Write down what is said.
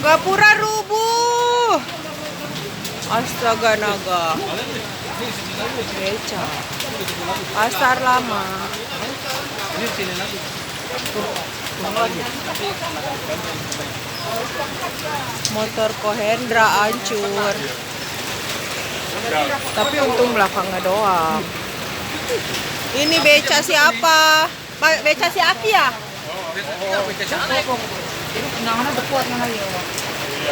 Gapura rubuh. Astaga naga. Beca. Pasar lama. Motor Kohendra hancur. Tapi untung belakangnya doang. Ini beca siapa? Beca si Aki ya? Nang ana dekuat nga na yun.